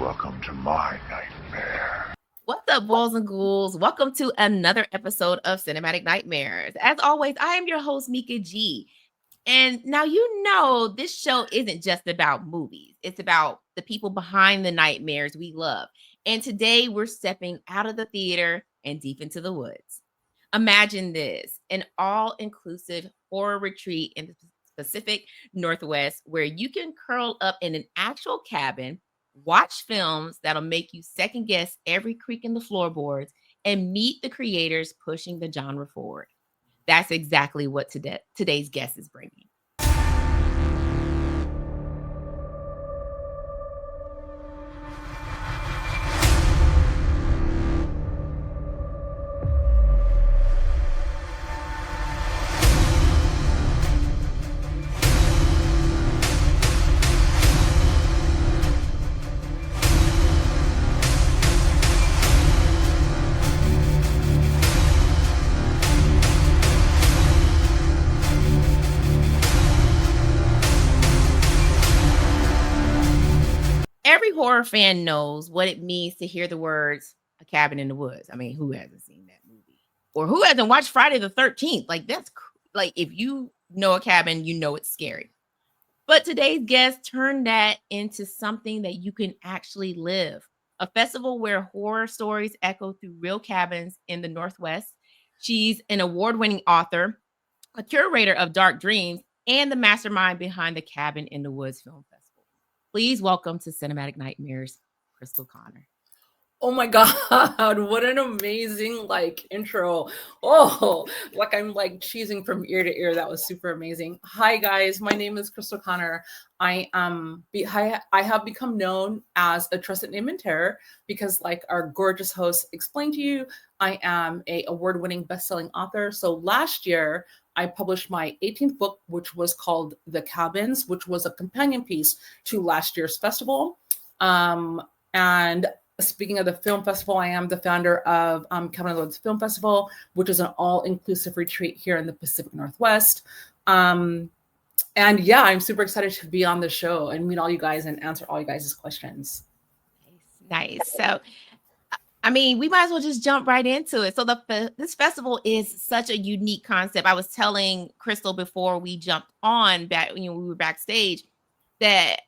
Welcome to my nightmare. What's up, boys and ghouls? Welcome to another episode of Cinematic Nightmares. As always, I am your host, Mika G. And now this show isn't just about movies. It's about the people behind the nightmares we love. And today we're stepping out of the theater and deep into the woods. Imagine this, an all-inclusive horror retreat in the Pacific Northwest where you can curl up in an actual cabin, watch films that'll make you second guess every creak in the floorboards, and meet the creators pushing the genre forward. That's exactly what today's guest is bringing. Every horror fan knows what it means to hear the words "A Cabin in the Woods." I mean, who hasn't seen that movie? Or who hasn't watched Friday the 13th? Like, like, if you know a cabin, you know it's scary. But today's guest turned that into something that you can actually live. A festival where horror stories echo through real cabins in the Northwest. She's an award-winning author, a curator of Dark Dreams, and the mastermind behind the Cabin in the Woods Film Festival. Please welcome to Cinematic Nightmares, Crystal Connor. Oh my God, what an amazing intro. Oh, I'm cheesing from ear to ear. That was super amazing. Hi guys, my name is Crystal Connor. I have become known as a trusted name in terror because, like our gorgeous host explained to you, I am a award-winning best-selling author. So last year I published my 18th book, which was called The Cabins, which was a companion piece to last year's festival. And speaking of the film festival, I am the founder of Cabin in the Woods Film Festival, which is an all-inclusive retreat here in the Pacific Northwest. And yeah, I'm super excited to be on the show and meet all you guys and answer all you guys' questions. Nice. So, I mean, we might as well just jump right into it. So this festival is such a unique concept. I was telling Crystal before we jumped on we were backstage that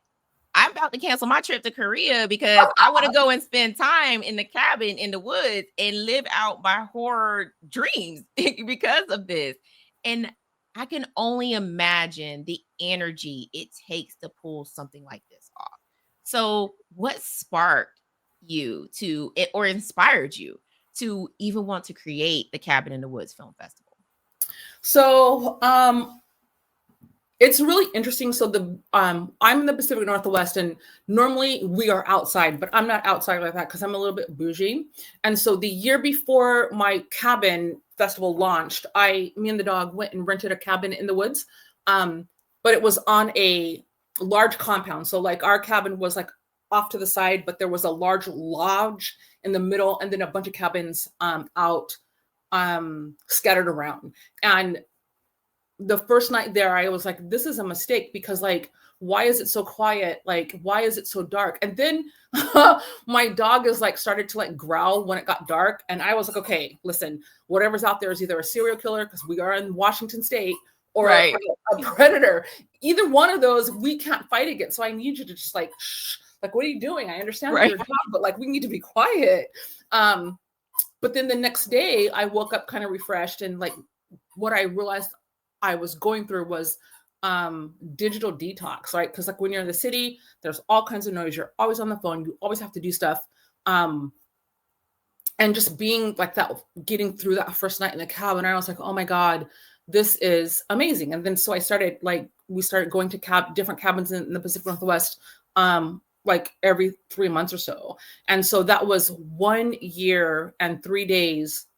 I'm about to cancel my trip to Korea because I want to go and spend time in the cabin in the woods and live out my horror dreams because of this. And I can only imagine the energy it takes to pull something like this off. So what sparked you or inspired you to even want to create the Cabin in the Woods Film Festival? So, it's really interesting. So I'm in the Pacific Northwest, and normally we are outside, but I'm not outside like that because I'm a little bit bougie. And so the year before my cabin festival launched, me and the dog went and rented a cabin in the woods. But it was on a large compound. So our cabin was off to the side, but there was a large lodge in the middle, and then a bunch of cabins out scattered around. And the first night there, I was like, this is a mistake because why is it so quiet? Why is it so dark? And then my dog is started to growl when it got dark. And I was like, okay, listen, whatever's out there is either a serial killer, because we are in Washington State, or right, a predator. Either one of those we can't fight against. So I need you to just shh. What are you doing? I understand right. Your job, but we need to be quiet. But then the next day I woke up kind of refreshed, and what I realized I was going through was digital detox, right? Because when you're in the city, there's all kinds of noise. You're always on the phone. You always have to do stuff. And just being that, getting through that first night in the cabin, I was like, oh my God, this is amazing. And then so I started we started going to different cabins in the Pacific Northwest every 3 months or so. And so that was 1 year and 3 days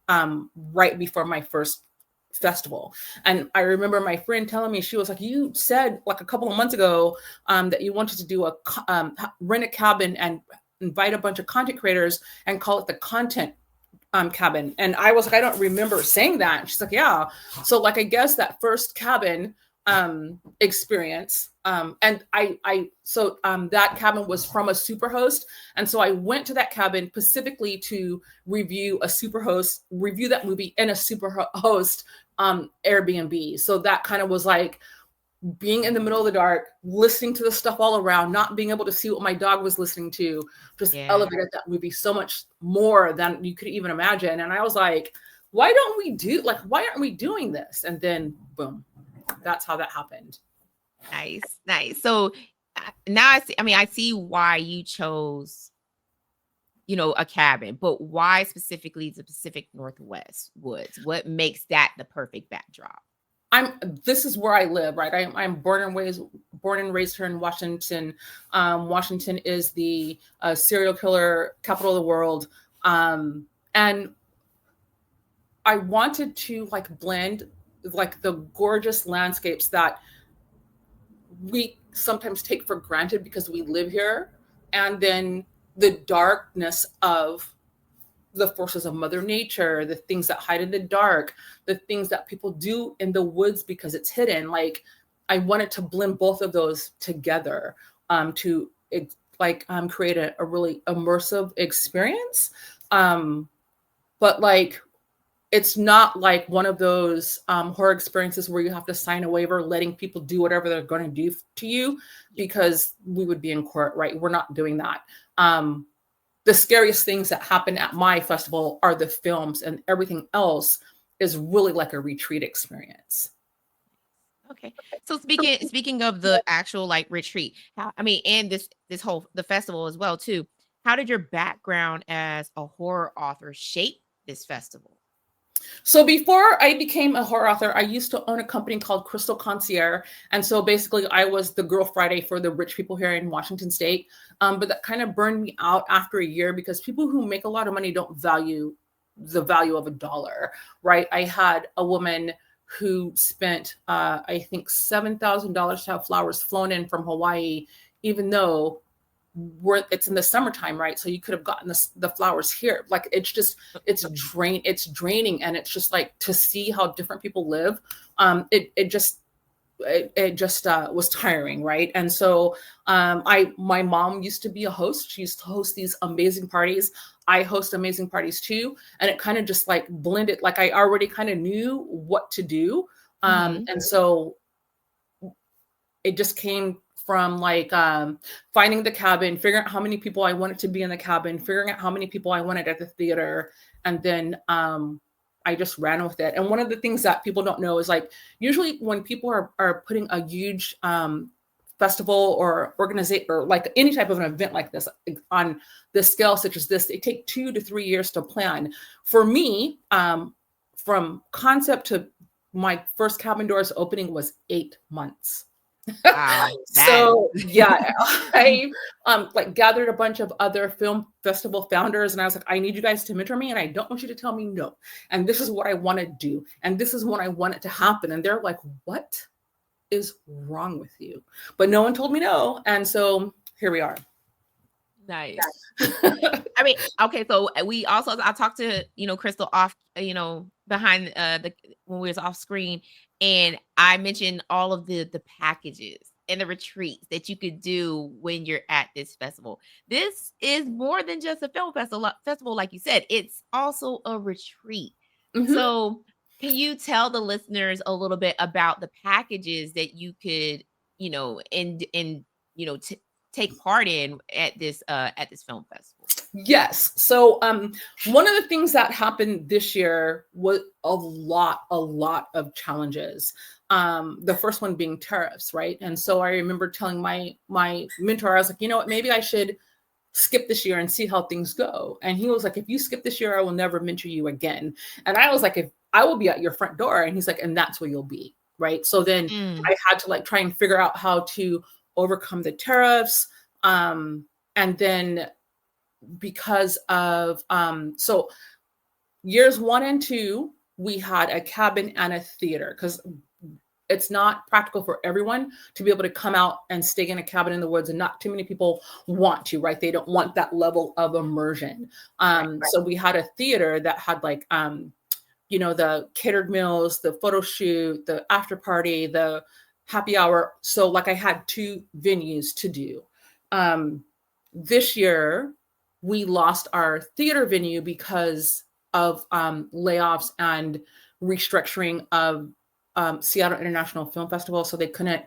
right before my first festival. And I remember my friend telling me, she was like, you said a couple of months ago that you wanted to do rent a cabin and invite a bunch of content creators and call it the content cabin. And I was like, I don't remember saying that. And she's like, yeah. So I guess that first cabin experience And that cabin was from a superhost. And so I went to that cabin specifically to review that movie in a superhost Airbnb. So that kind of was like being in the middle of the dark, listening to the stuff all around, not being able to see what my dog was listening to, just elevated that movie so much more than you could even imagine. And I was like, why aren't we doing this? And then boom, that's how that happened. Nice. So now I see why you chose, a cabin, but why specifically the Pacific Northwest woods? What makes that the perfect backdrop? This is where I live, right? I'm born and raised here in Washington. Washington is the serial killer capital of the world. And I wanted to like blend like the gorgeous landscapes that we sometimes take for granted because we live here, and then the darkness of the forces of Mother Nature, the things that hide in the dark, the things that people do in the woods because it's hidden. Like I wanted to blend both of those together to create a really immersive experience. But like, it's not like one of those horror experiences where you have to sign a waiver letting people do whatever they're going to do to you, because we would be in court, right? We're not doing that. The scariest things that happen at my festival are the films, and everything else is really like a retreat experience. Okay. So speaking of the actual like retreat, and this whole the festival as well too, how did your background as a horror author shape this festival? So before I became a horror author, I used to own a company called Crystal Concierge. And so basically I was the Girl Friday for the rich people here in Washington State. But that kind of burned me out after a year, because people who make a lot of money don't value the value of a dollar, right? I had a woman who spent, I think $7,000 to have flowers flown in from Hawaii, even though it's in the summertime, right? So you could have gotten the flowers here. Like it's draining, and it's just like to see how different people live. It just was tiring, right? And so my mom used to be a host. She used to host these amazing parties. I host amazing parties too, and it kind of just like blended. Like I already kind of knew what to do, and so it just came from like finding the cabin, figuring out how many people I wanted to be in the cabin, figuring out how many people I wanted at the theater. And then I just ran with it. And one of the things that people don't know is like, usually when people are putting a huge festival or organization or like any type of an event like this on this scale, such as this, they take 2 to 3 years to plan. For me, from concept to my first cabin doors opening was 8 months. Wow. So yeah, I like gathered a bunch of other film festival founders, and I was like, I need you guys to mentor me, and I don't want you to tell me no. And this is what I want to do, and this is what I want it to happen. And they're like, what is wrong with you? But no one told me no, and so here we are. Nice. Okay. So I talked to Crystal off behind when we was off screen, and I mentioned all of the packages and the retreats that you could do when you're at this festival. This is more than just a film festival, like you said. It's also a retreat. Mm-hmm. So can you tell the listeners a little bit about the packages that you could, take part in at this film festival? Yes. So one of the things that happened this year was a lot of challenges. The first one being tariffs, right? And so I remember telling my mentor, I was like, you know what, maybe I should skip this year and see how things go. And he was like, if you skip this year, I will never mentor you again. And I was like, if I will be at your front door. And he's like, and that's where you'll be, right? So then I had to like try and figure out how to overcome the tariffs. And then because of so years 1 and 2, we had a cabin and a theater, because it's not practical for everyone to be able to come out and stay in a cabin in the woods, and not too many people want to, right? They don't want that level of immersion. Right. So we had a theater that had like the catered meals, the photo shoot, the after party, the happy hour. So like I had 2 venues to do. This year we lost our theater venue because of layoffs and restructuring of Seattle International Film Festival. So they couldn't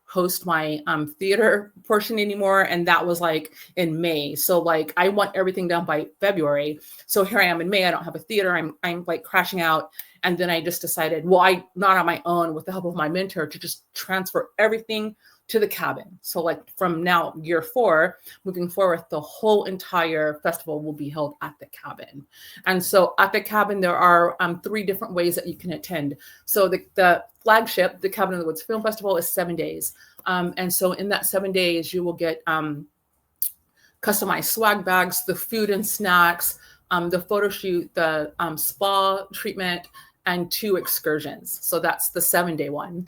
host my theater portion anymore. And that was like in May. So like I want everything done by February. So here I am in May. I don't have a theater. I'm like crashing out. And then I just decided, well, I not on my own with the help of my mentor to just transfer everything to the cabin. So like from now, year 4, moving forward, the whole entire festival will be held at the cabin. And so at the cabin, there are 3 different ways that you can attend. So the flagship, the Cabin in the Woods Film Festival, is 7 days. And so in that 7 days, you will get customized swag bags, the food and snacks, the photo shoot, the spa treatment, and 2 excursions. So that's the 7-day one.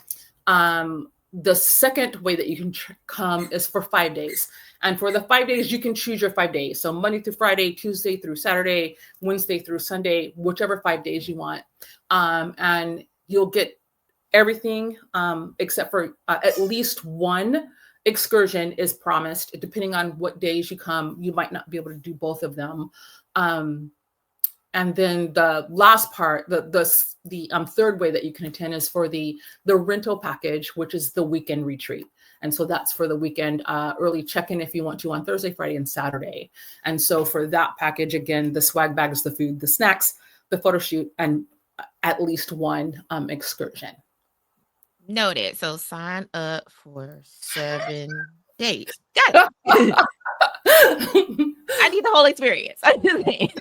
The second way that you can come is for 5 days. And for the 5 days, you can choose your 5 days. So Monday through Friday, Tuesday through Saturday, Wednesday through Sunday, whichever 5 days you want. And you'll get everything except for at least 1 excursion is promised. Depending on what days you come, you might not be able to do both of them. And then the last part, the third way that you can attend is for the rental package, which is the weekend retreat. And so that's for the weekend early check-in if you want to on Thursday, Friday, and Saturday. And so for that package, again, the swag bags, the food, the snacks, the photo shoot, and at least 1 excursion. Noted. So sign up for 7 days. Got it. I need the whole experience. I'm just saying.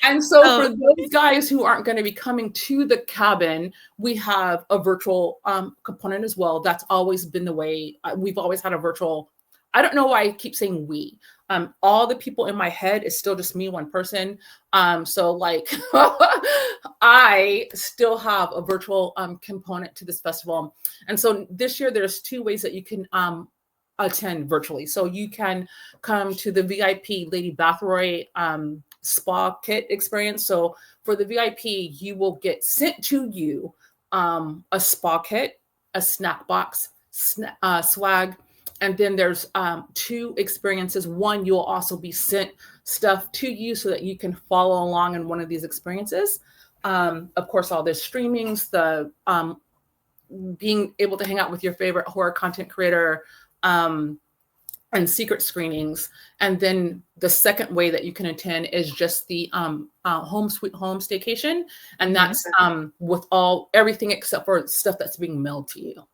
And so for those guys who aren't going to be coming to the cabin, we have a virtual component as well. That's always been the way. We've always had a virtual. I don't know why I keep saying we. All the people in my head is still just me, one person. So like I still have a virtual component to this festival. And so this year there's 2 ways that you can attend virtually. So you can come to the VIP Lady Bathroy spa kit experience. So for the VIP, you will get sent to you a spa kit, a snack box, swag, and then there's 2 experiences. One, you'll also be sent stuff to you so that you can follow along in one of these experiences. Of course, all the streamings, the being able to hang out with your favorite horror content creator, and secret screenings. And then the second way that you can attend is just the home sweet home staycation. And that's with everything except for stuff that's being mailed to you,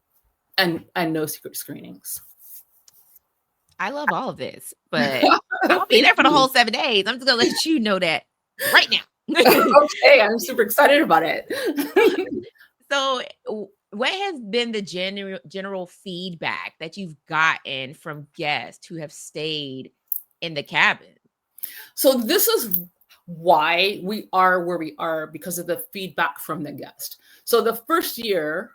and no secret screenings. I love all of this, but I'll be there for the whole 7 days. I'm just gonna let you know that right now. Okay, I'm super excited about it. So what has been the general feedback that you've gotten from guests who have stayed in the cabin? So this is why we are where we are, because of the feedback from the guest. So the first year,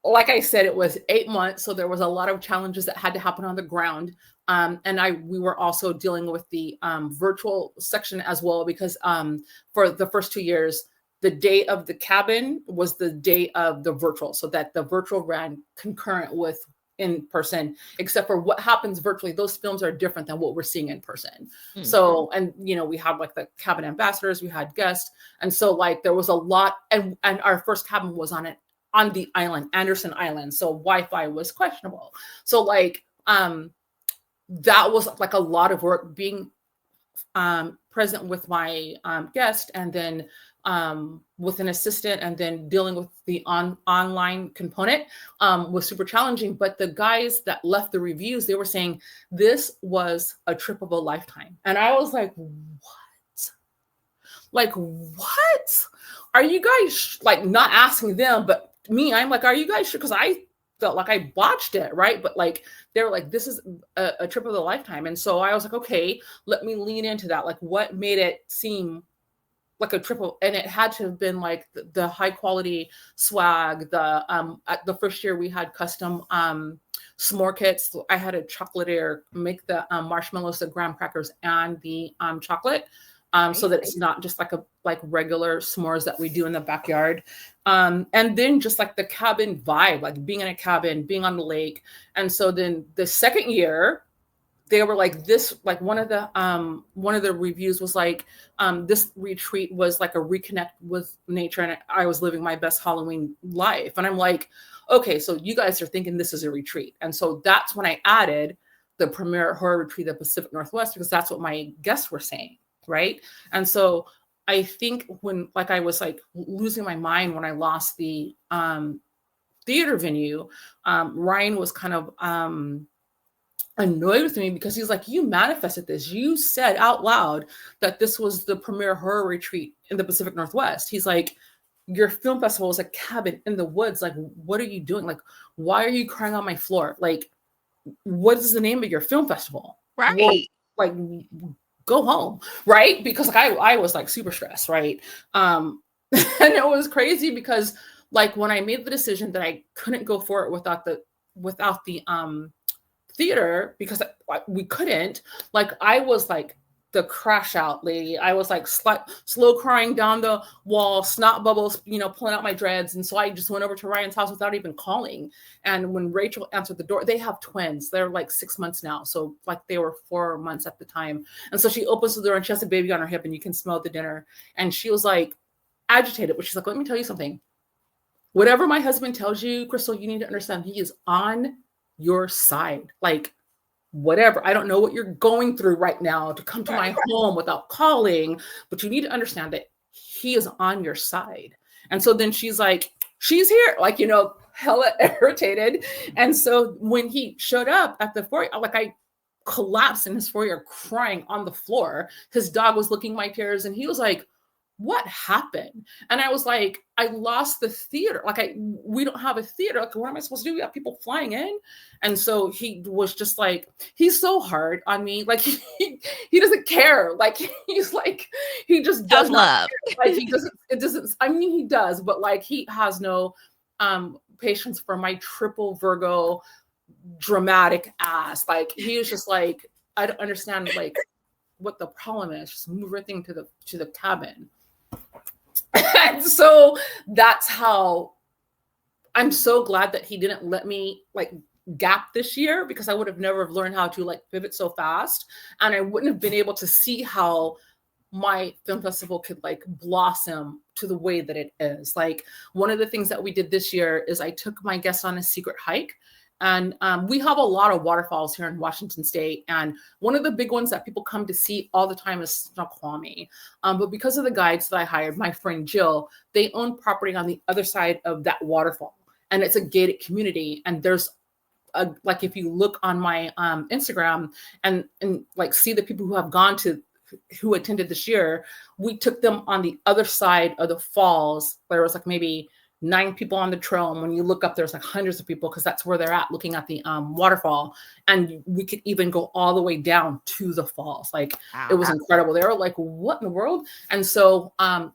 like I said, it was 8 months. So there was a lot of challenges that had to happen on the ground. And we were also dealing with the virtual section as well, because for the first 2 years, the day of the cabin was the day of the virtual, so that the virtual ran concurrent with in person, except for what happens virtually. Those films are different than what we're seeing in person. Mm-hmm. So, and we had like the cabin ambassadors, we had guests. And so like there was a lot, and our first cabin was on the island, Anderson Island. So Wi-Fi was questionable. So like, that was like a lot of work being present with my guest, and then with an assistant, and then dealing with the online component was super challenging. But the guys that left the reviews, they were saying this was a trip of a lifetime. And I was like, what? Like, what? Are you guys like not asking them, but me? I'm like, are you guys sure? Because I felt like I botched it, right? But like, they were like, this is a trip of a lifetime. And so I was like, okay, let me lean into that. Like, what made it seem like a triple? And it had to have been like the high quality swag. At the first year we had custom s'more kits. I had a chocolatier make the marshmallows, the graham crackers, and the chocolate. so that it's not just like regular s'mores that we do in the backyard. And then just like the cabin vibe, like being in a cabin, being on the lake. And so then the second year, they were like this, like one of the reviews was like, this retreat was like a reconnect with nature, and I was living my best Halloween life. And I'm like, okay, so you guys are thinking this is a retreat. And so that's when I added the premier horror retreat of the Pacific Northwest, because that's what my guests were saying, right? And so I think when like I was like losing my mind when I lost the theater venue, Ryan was kind of annoyed with me, because he's like, you manifested this. You said out loud that this was the premier horror retreat in the Pacific Northwest. He's like, your film festival is a cabin in the woods. Like, what are you doing? Like, why are you crying on my floor? Like, what is the name of your film festival? Right. Well, like, go home, right? Because like I was like super stressed, right? And it was crazy because like when I made the decision that I couldn't go for it without the theater, because we couldn't, like I was like the crash out lady. I was like slow crying down the wall, snot bubbles, pulling out my dreads. And so I just went over to Ryan's house without even calling. And when Rachel answered the door, they have twins. They're like 6 months now. So like they were 4 months at the time. And so she opens the door and she has a baby on her hip and you can smell the dinner. And she was like agitated, but she's like, let me tell you something. Whatever my husband tells you, Crystal, you need to understand he is on your side. Like, whatever, I don't know what you're going through right now to come to my home without calling, but you need to understand that he is on your side. And so then she's like, she's here, like, hella irritated. And so when he showed up at the foyer, like I collapsed in his foyer crying on the floor. His dog was licking my tears and he was like, what happened? And I was like, I lost the theater. Like we don't have a theater. Like, what am I supposed to do? We have people flying in. And so he was just like, he's so hard on me. Like he doesn't care. Like he's like, he just does not care. Like I mean, he does, but like he has no patience for my triple Virgo dramatic ass. Like he is just like, I don't understand like what the problem is. Just move everything to the cabin. And so that's how I'm so glad that he didn't let me like gap this year, because I would have never have learned how to like pivot so fast. And I wouldn't have been able to see how my film festival could like blossom to the way that it is. Like one of the things that we did this year is I took my guests on a secret hike. And we have a lot of waterfalls here in Washington State. And one of the big ones that people come to see all the time is Snoqualmie. But because of the guides that I hired, my friend Jill, they own property on the other side of that waterfall. And it's a gated community. And there's like, if you look on my Instagram and like see the people who attended this year, we took them on the other side of the falls. There was like maybe 9 people on the trail, and when you look up, there's like hundreds of people, because that's where they're at, looking at the waterfall. And we could even go all the way down to the falls. Like It was incredible. They were like, what in the world? And so I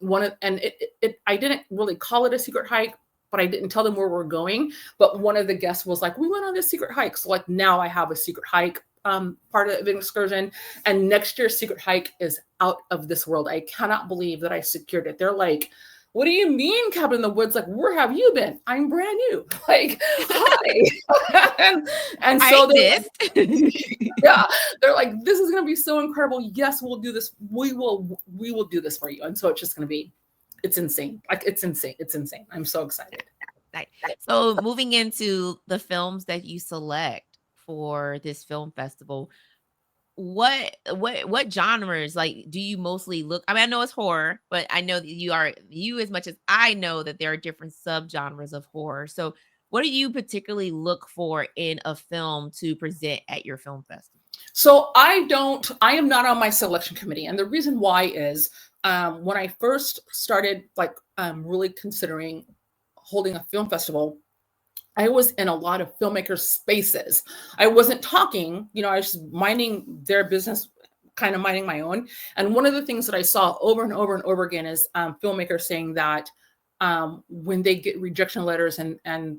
didn't really call it a secret hike, but I didn't tell them where we're going. But one of the guests was like, we went on this secret hike. So like now I have a secret hike part of an excursion, and next year's secret hike is out of this world. I cannot believe that I secured it. They're like, what do you mean, cabin in the woods? Like, where have you been? I'm brand new. Like, hi. and so yeah, they're like, this is going to be so incredible. Yes, we'll do this. We will do this for you. And so it's just going to be, it's insane. Like, it's insane. It's insane. I'm so excited. So moving into the films that you select for this film festival, what genres like do you mostly look? I mean, I know it's horror, but I know that you as much as I know that there are different subgenres of horror. So what do you particularly look for in a film to present at your film festival? So I am not on my selection committee. And the reason why is when I first started like really considering holding a film festival, I was in a lot of filmmakers' spaces. I wasn't talking, I was just minding their business, kind of minding my own. And one of the things that I saw over and over and over again is filmmakers saying that when they get rejection letters and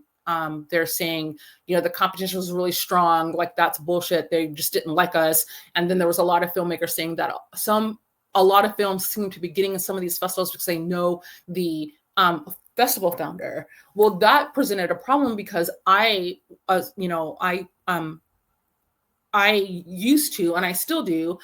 they're saying, the competition was really strong, like that's bullshit. They just didn't like us. And then there was a lot of filmmakers saying that some a lot of films seem to be getting in some of these festivals because they know the festival founder. Well, that presented a problem because I used to, and I still do,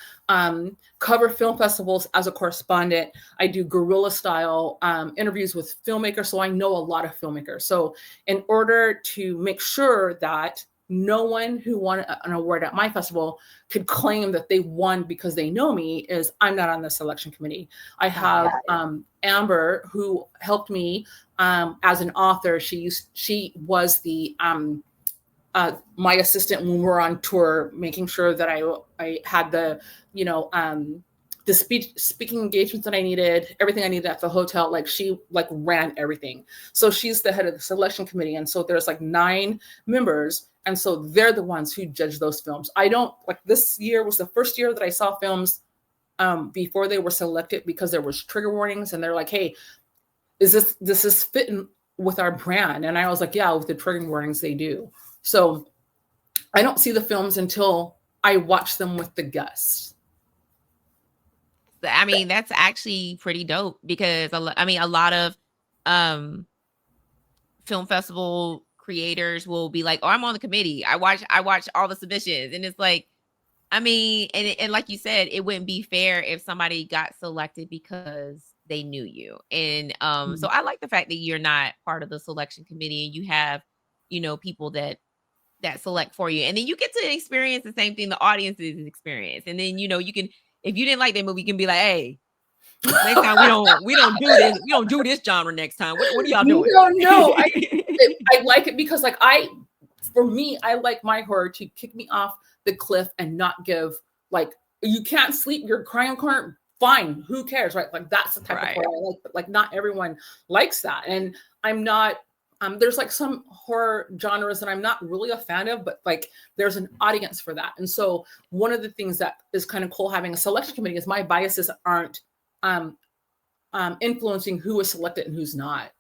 cover film festivals as a correspondent. I do guerrilla style interviews with filmmakers, so I know a lot of filmmakers. So in order to make sure that no one who won an award at my festival could claim that they won because they know me, is I'm not on the selection committee. I have Amber, who helped me as an author. She was the my assistant when we were on tour, making sure that I had the the speaking engagements that I needed, everything I needed at the hotel. Like, she ran everything. So she's the head of the selection committee, and so there's 9 members, and so they're the ones who judge those films. I don't this year was the first year that I saw films before they were selected, because there was trigger warnings, and they're like, hey, is this fitting with our brand? And I was like, yeah, with the trigger warnings they do. So I don't see the films until I watch them with the guests. I mean, that's actually pretty dope, because a lot of film festival creators will be like, oh, I'm on the committee. I watch all the submissions. And it's like, I mean, and like you said, it wouldn't be fair if somebody got selected because they knew you. And so I like the fact that you're not part of the selection committee, and you have, people that select for you. And then you get to experience the same thing the audience is experience. And then, you can, if you didn't like that movie, you can be like, hey, next time we don't do this. We don't do this genre next time. What are y'all doing? No. I like it because for me, I like my horror to kick me off the cliff and not give, you can't sleep, you're crying corner, fine, who cares, right? That's the type of horror I like, but not everyone likes that. And I'm not, there's some horror genres that I'm not really a fan of, but there's an audience for that. And so one of the things that is kind of cool having a selection committee is my biases aren't influencing who is selected and who's not.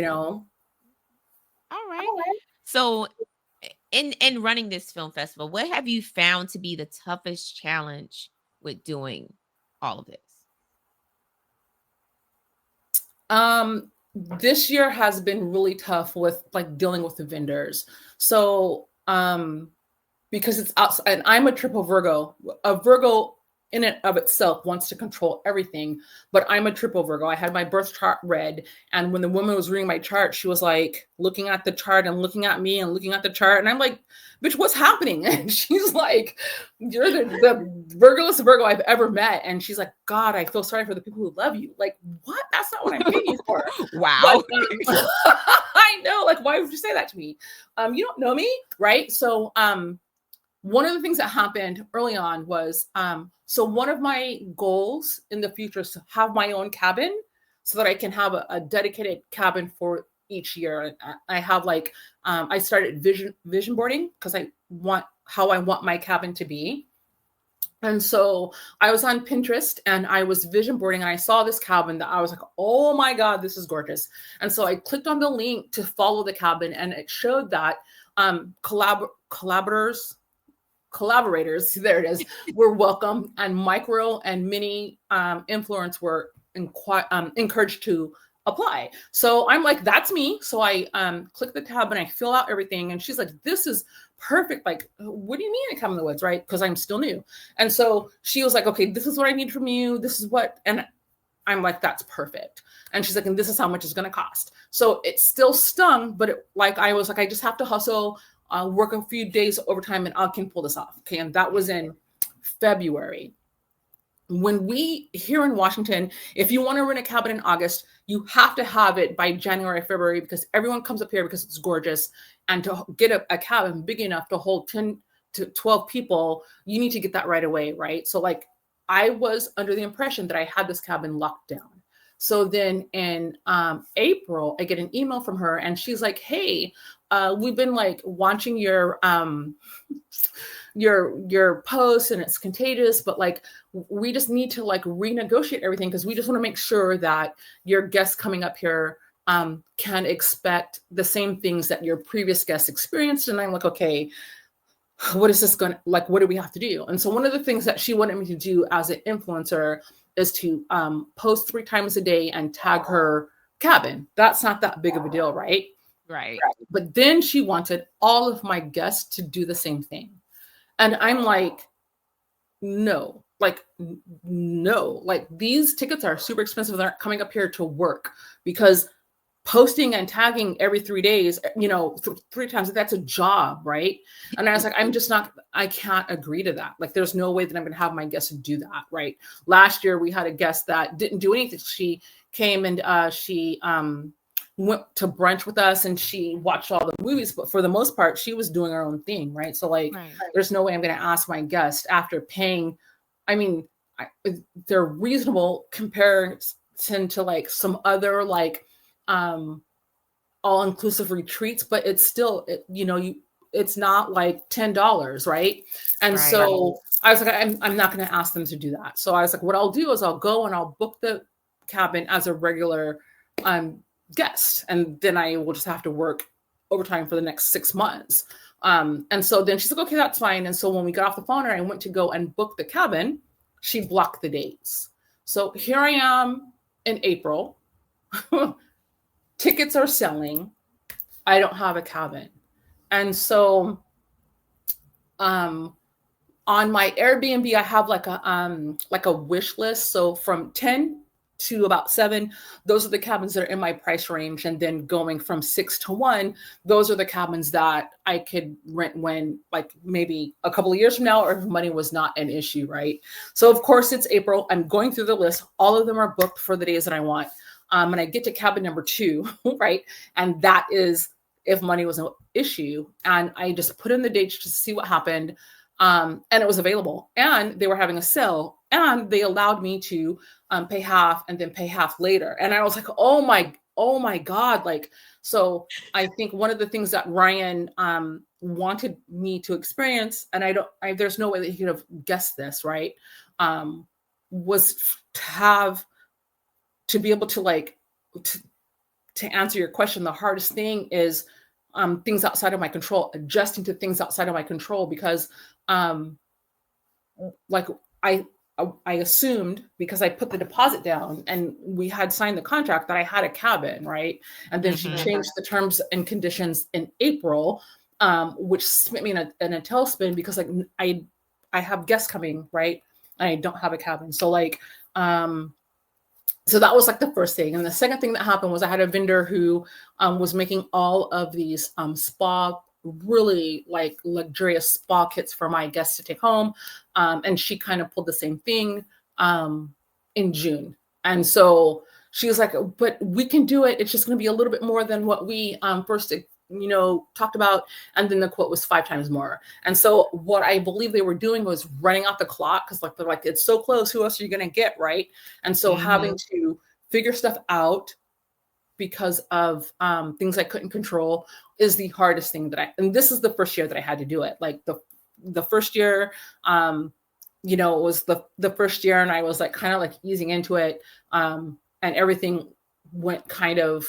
All right. So in running this film festival, what have you found to be the toughest challenge with doing all of this? This year has been really tough with dealing with the vendors. So because it's outside, and I'm a triple Virgo. A Virgo in and of itself wants to control everything, but I'm a triple Virgo. I had my birth chart read, and when the woman was reading my chart, she was looking at the chart and looking at me and looking at the chart, and I'm like, bitch, what's happening? And she's like, you're the Virgoless Virgo I've ever met. And she's like, God, I feel sorry for the people who love you. What? That's not what I'm paying you for. Wow. But, I know, why would you say that to me? You don't know me, right? So one of the things that happened early on was, so one of my goals in the future is to have my own cabin so that I can have a dedicated cabin for each year. I have I started vision boarding because I want my cabin to be. And so I was on Pinterest and I was vision boarding, and I saw this cabin that I was like, oh my God, this is gorgeous. And so I clicked on the link to follow the cabin, and it showed that collaborators, there it is, were welcome, and micro and mini influence were encouraged to apply. So I'm like, that's me. So I click the tab and I fill out everything. And she's like, this is perfect. What do you mean I come in the woods, right? Because I'm still new. And so she was like, okay, this is what I need from you. This is what, and I'm like, that's perfect. And she's like, and this is how much it's going to cost. So it still stung, but I was like, I just have to hustle, work a few days overtime, and I can pull this off. Okay. And that was in February. When we here in Washington, if you want to rent a cabin in August, you have to have it by January, February, because everyone comes up here because it's gorgeous. And to get a cabin big enough to hold 10 to 12 people, you need to get that right away, right? So I was under the impression that I had this cabin locked down. So then in April, I get an email from her, and she's like, hey, we've been watching your posts, and it's contagious, but we just need to renegotiate everything, because we just want to make sure that your guests coming up here can expect the same things that your previous guests experienced. And I'm like, okay, what is this going to, like, what do we have to do? And so one of the things that she wanted me to do as an influencer is to post 3 times a day and tag her cabin. That's not that big of a deal, right? Right. But then she wanted all of my guests to do the same thing. And I'm like, no, like, no, like these tickets are super expensive. They're coming up here to work, because posting and tagging every 3 days, 3 times, that's a job, right? And I was like, I can't agree to that. Like, there's no way that I'm going to have my guests do that, right? Last year, we had a guest that didn't do anything. She came and she went to brunch with us and she watched all the movies, but for the most part, she was doing her own thing, right? So like, there's no way I'm going to ask my guest after paying. I mean, they're reasonable comparison to like some other like all-inclusive retreats, but it's still, it's not like $10, right? And so I was like, I'm not going to ask them to do that. So I was like, what I'll do is I'll go and I'll book the cabin as a regular guest, and then I will just have to work overtime for the next 6 months. And so then she's like, okay, that's fine. And so when we got off the phone and I went to go and book the cabin, she blocked the dates. So here I am in April. Tickets are selling. I don't have a cabin. And so on my Airbnb, I have like a wish list. So from 10 to about 7, those are the cabins that are in my price range. And then going from 6 to 1, those are the cabins that I could rent when, like, maybe a couple of years from now, or if money was not an issue, right? So of course it's April. I'm going through the list. All of them are booked for the days that I want. And I get to cabin number 2, right? And that is if money was an issue. And I just put in the dates to see what happened. And it was available. And they were having a sale. And they allowed me to pay half and then pay half later. And I was like, oh my God. Like, so I think one of the things that Ryan wanted me to experience, and there's no way that he could have guessed this, right? Was to be able to like, to answer your question, the hardest thing is things outside of my control, adjusting to things outside of my control, because like I assumed, because I put the deposit down and we had signed the contract, that I had a cabin, right? And then she changed the terms and conditions in April, which sent me in a tailspin, because like I have guests coming, right? And I don't have a cabin. So like, so that was like the first thing. And the second thing that happened was I had a vendor who was making all of these spa, really like luxurious spa kits for my guests to take home. And she kind of pulled the same thing in June. And so she was like, but we can do it. It's just going to be a little bit more than what we first talked about. And then the quote was 5 times more. And so what I believe they were doing was running out the clock, because like they're like, it's so close, who else are you going to get, right? And so having to figure stuff out because of things I couldn't control is the hardest thing and this is the first year that I had to do it. Like the first year, it was the first year, and I was like kind of like easing into it, and everything went kind of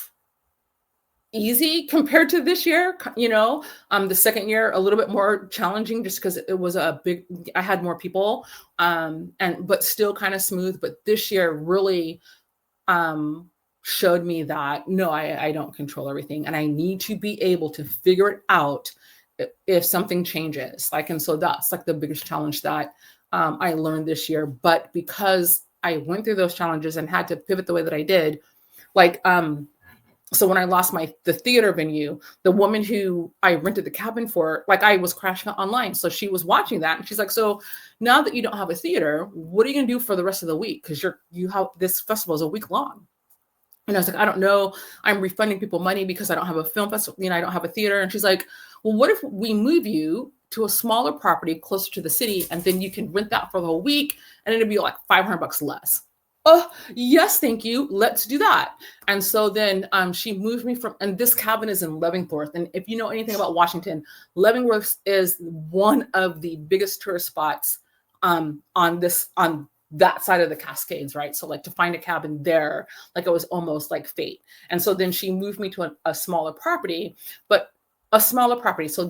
easy compared to this year. The second year a little bit more challenging, just because it was I had more people, but still kind of smooth. But this year really showed me that no, I don't control everything, and I need to be able to figure it out if something changes. And so that's like the biggest challenge that I learned this year. But because I went through those challenges and had to pivot the way that I did, so when I lost the theater venue, the woman who I rented the cabin for, like, I was crashing online. So she was watching that and she's like, so now that you don't have a theater, what are you going to do for the rest of the week? Because you have this festival is a week long. And I was like, I don't know. I'm refunding people money because I don't have a film festival. I don't have a theater. And she's like, well, what if we move you to a smaller property closer to the city, and then you can rent that for the whole week, and it'd be like $500 less. Oh, yes, thank you. Let's do that. And so then she moved me and this cabin is in Leavenworth. And if you know anything about Washington, Leavenworth is one of the biggest tourist spots on that side of the Cascades, right? So like to find a cabin there, like it was almost like fate. And so then she moved me to a smaller property, So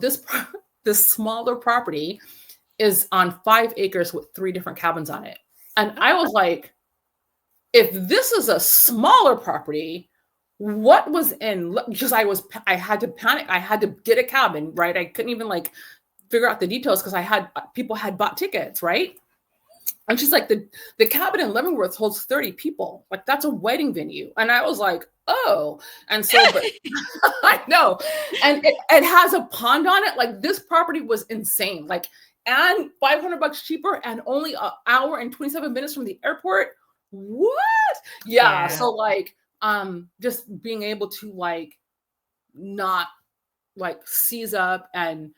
this smaller property is on 5 acres with 3 different cabins on it. And I was like, if this is a smaller property, what was in, because I had to panic. I had to get a cabin, right? I couldn't even like figure out the details because people had bought tickets, right? And she's like, the cabin in Leavenworth holds 30 people. Like, that's a wedding venue. And I was like, oh. And so, but I know. And it has a pond on it. Like, this property was insane. Like, and $500 cheaper and only an hour and 27 minutes from the airport. What? Yeah. So like, just being able to like, not like seize up and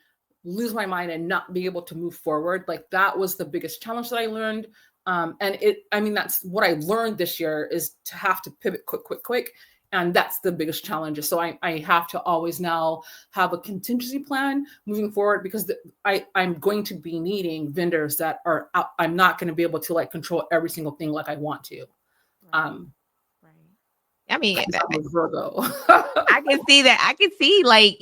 lose my mind and not be able to move forward. Like, that was the biggest challenge that I learned. That's what I learned this year, is to have to pivot quick. And that's the biggest challenge. So I have to always now have a contingency plan moving forward, because I'm going to be needing vendors that are out. I'm not going to be able to like control every single thing like I want to. Right. I mean, I'm a Virgo. I can see that. I can see, like,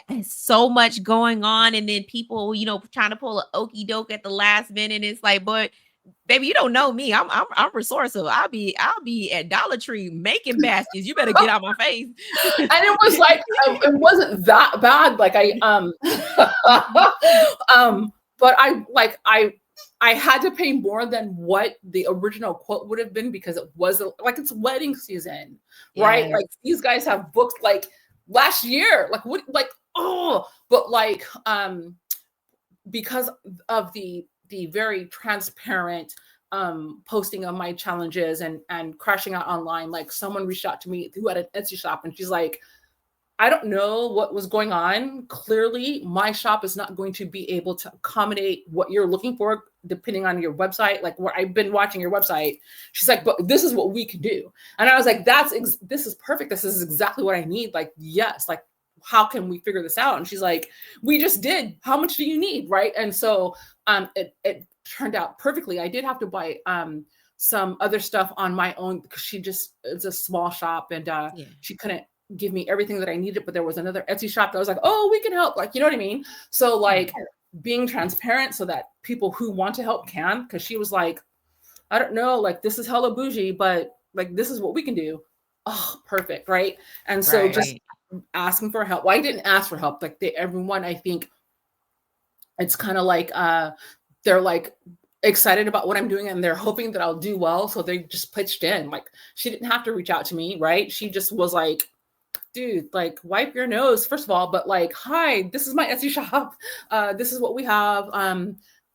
there's so much going on, and then people, trying to pull an okey doke at the last minute. It's like, but baby, you don't know me. I'm resourceful. I'll be at Dollar Tree making baskets. You better get out my face. And it was like, it wasn't that bad. Like but I had to pay more than what the original quote would have been, because it was like, it's wedding season, right? Like, these guys have booked like last year, like what, like, oh, but like, because of the very transparent posting of my challenges and crashing out online, like, someone reached out to me who had an Etsy shop, and she's like, I don't know what was going on. Clearly, my shop is not going to be able to accommodate what you're looking for, depending on your website. Like, what I've been watching your website. She's like, but this is what we can do. And I was like, this is perfect. This is exactly what I need. Like, yes, like, how can we figure this out? And she's like, we just did. How much do you need? Right. And so it turned out perfectly. I did have to buy some other stuff on my own, because it's a small shop, and she couldn't give me everything that I needed, but there was another Etsy shop that was like, oh, we can help. Like, you know what I mean? So like, being transparent so that people who want to help can, because she was like, I don't know, like, this is hella bougie, but like, this is what we can do. Oh, perfect. Right. And so just asking for help. Well, I didn't ask for help. Like, everyone, I think it's kind of like, they're like excited about what I'm doing, and they're hoping that I'll do well. So they just pitched in. Like, she didn't have to reach out to me. Right. She just was like, dude, like, wipe your nose, first of all, but like, hi, this is my Etsy shop. This is what we have.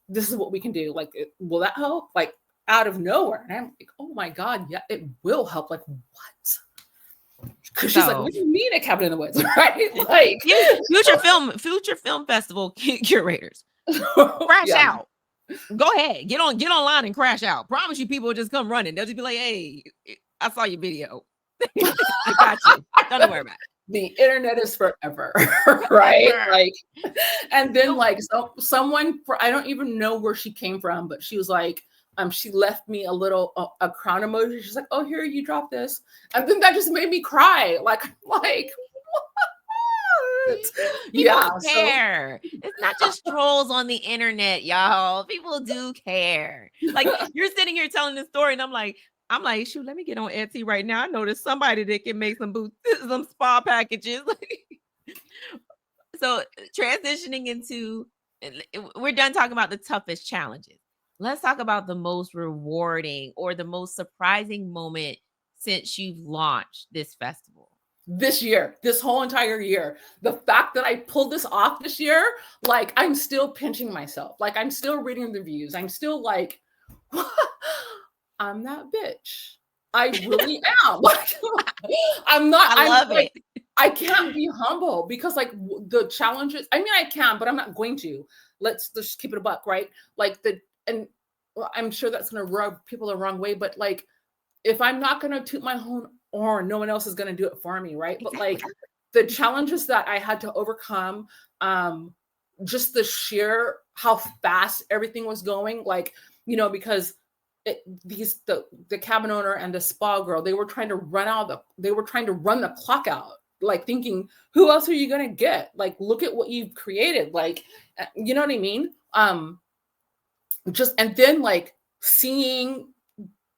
This is what we can do. Like, will that help? Like, out of nowhere. And I'm like, oh my God, yeah, it will help. Like, what? Because she's like, what do you mean a cabin in the woods? Right? Like, future film festival curators, crash out. Go ahead, get online and crash out. Promise you, people will just come running. They'll just be like, hey, I saw your video. I got you. Don't worry about it. The internet is forever, right? Like, and then like, so someone, I don't even know where she came from, but she was like, she left me a crown emoji. She's like, oh, here, you drop this. And then that just made me cry. Like, what? People care. It's not just trolls on the internet, y'all. People do care. Like, you're sitting here telling this story, and I'm like, shoot, let me get on Etsy right now. I know there's somebody that can make some boots, some spa packages. So transitioning into, we're done talking about the toughest challenges. Let's talk about the most rewarding or the most surprising moment since you've launched this festival. This year, this whole entire year, the fact that I pulled this off this year, like, I'm still pinching myself. Like, I'm still reading the reviews. I'm still like, I'm that bitch. I really am. Like, I'm not. I love it. I can't be humble, because like, the challenges, I mean, I can, but I'm not going to. Let's just keep it a buck, right? Like, I'm sure that's going to rub people the wrong way, but like, if I'm not going to toot my own horn, no one else is going to do it for me, right? But like, the challenges that I had to overcome, just the sheer how fast everything was going, like, because the cabin owner and the spa girl, they were trying to run the clock out. like thinking, who else are you going to get? Like, look at what you've created. Like, you know what I mean? And then like seeing